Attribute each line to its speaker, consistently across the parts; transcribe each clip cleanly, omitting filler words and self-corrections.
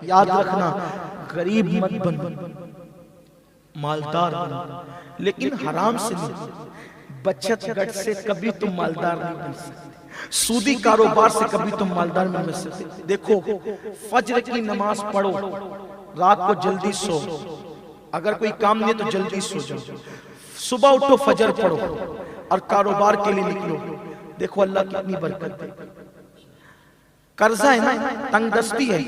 Speaker 1: याद रखना, गरीब मत बनो, मालदार बनो, लेकिन हराम से नहीं। बचत गट से कभी तुम मालदार नहीं बन सकते, सूदी कारोबार से कभी तुम मालदार नहीं बन सकते। देखो, फज्र की नमाज पढ़ो, रात को जल्दी सो, अगर कोई काम नहीं तो जल्दी सो जाओ, सुबह उठो, फजर पढ़ो और कारोबार के लिए निकलो। देखो अल्लाह कितनी बरकत दे। कर्जा है ना, तंगदस्ती है,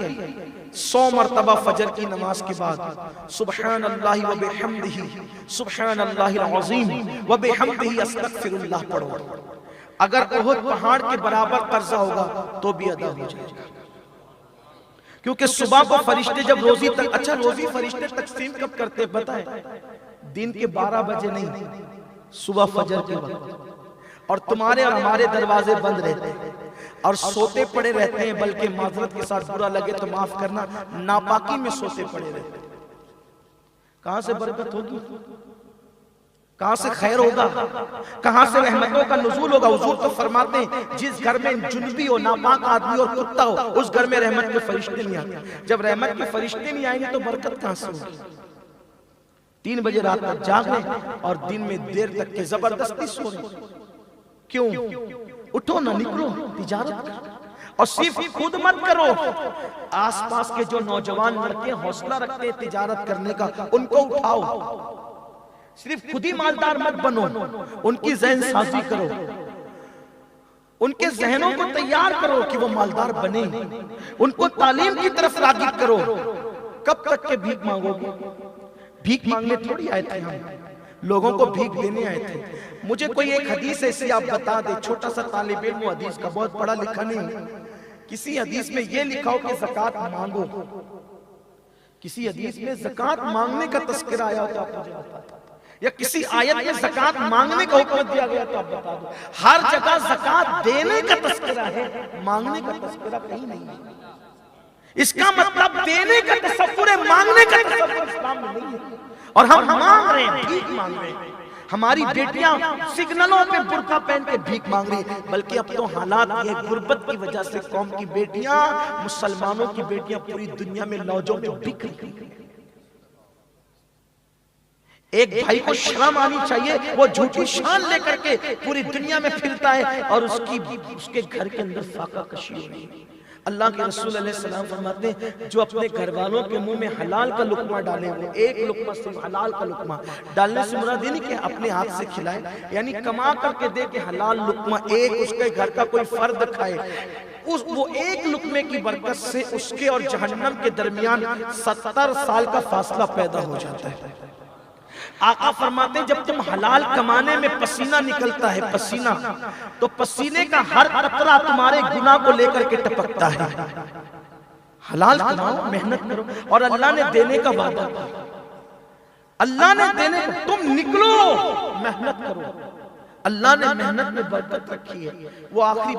Speaker 1: 100 मरतबा फजर की नमाज के बाद सुब्हानल्लाहि व बिहम्दिही सुब्हानल्लाहिल अज़ीम व बिहम्दिही अस्तगफिरुल्लाह पढ़ो। अगर उहुद पहाड़ के बराबर कर्जा होगा तो भी अदा हो जाएगा। क्योंकि सुबह को फरिश्ते जब रोजी तक, अच्छा रोजी फरिश्ते तकसीम कब करते बताएं? दिन के 12 बजे नहीं, सुबह फजर के वक्त। और तुम्हारे और हमारे दरवाजे बंद रहते हैं और सोते पड़े रहते हैं, बल्कि माजरत के साथ बुरा लगे तो माफ करना, नापाकी में सोते पड़े रहते हैं। कहां से बरकत होगी, कहां से खैर होगा, कहां से रहमतों का नुज़ूल होगा? हुजूर तो फरमाते हैं जिस घर में जुनबी हो, नापाक आदमी और कुत्ता हो, उस घर में रहमत के फरिश्ते नहीं आते। जब रहमत के फरिश्ते नहीं आएंगे तो बरकत कहां से होगी? 3 बजे रात तक जाग रहे और दिन में देर तक के जबरदस्ती सो रहे, क्यों? उठो ना, निकलो, तिजारत करो। और सिर्फ खुद मत करो, आसपास के जो नौजवान लड़के हौसला रखते हैं तिजारत करने का, उनको उठाओ। सिर्फ खुद ही मालदार मत बनो, उनकी ज़हन साजी करो, उनके जहनों को तैयार करो कि वो मालदार बने, उनको तालीम की तरफ राग़िब करो। कब तक के भीख मांगोगे? भीख मांगने थोड़ी आए थे हम, लोगों को भीख देने आए थे। मुझे कोई एक हदीस ऐसी आप बता दे, छोटा सा तालिब इल्म हदीस का, बहुत पढ़ा लिखा नहीं, किसी हदीस में ये लिखा हो कि ज़कात मांगो, किसी हदीस में ज़कात मांगने का तस्करा आया हो तो आप मुझे बता दो, या किसी आयत में ज़कात मांगने का हुक्म दिया गया तो आप बता दो। हर जगह ज़कात देने का तस्करा है, मांगने का तस्करा कहीं नहीं है। इसका मतलब देने का तसव्वुर है, मांगने का तसव्वुर इस्लाम में नहीं है। और हम मांग रहे हैं, भीख मांग रहे हैं। हमारी बेटियां सिग्नलों पे बुर्का पहन के भीख मांग रही है, बल्कि अब तो हालात ये गुर्बत की वजह से कौम की बेटियां, मुसलमानों की बेटियां पूरी दुनिया में लौजों में बिक रही हैं। एक भाई को शर्म आनी चाहिए, वो झूठी शान लेकर के पूरी दुनिया में फिरता है और उसके घर के अंदर फाका कशी हो रही है। अल्लाह के रसूल अलैहि सलाम फरमाते हैं, जो अपने घर वालों के मुंह में हलाल का लुकमा डाले, वो एक लुकमा सिर्फ हलाल का लुकमा डालने से मुराद नहीं कि अपने हाथ से खिलाए, यानी कमा करके दे के हलाल लुकमा एक उसके घर का कोई फर्द खाए, वो एक लुकमे की बरकत से उसके और जहन्नम के दरमियान 70 साल का फासला पैदा हो जाता है। आका फरमाते हैं, जब तुम हलाल कमाने में पसीना निकलता है, पसीना, तो पसीने का हर कतरा तुम्हारे गुनाह को लेकर के टपकता है। हलाल कमाओ, मेहनत करो, और अल्लाह ने देने का वादा किया, अल्लाह ने देने का, तुम निकलो, मेहनत करो। अल्लाह ने मेहनत में बरकत रखी है। वो आखिरी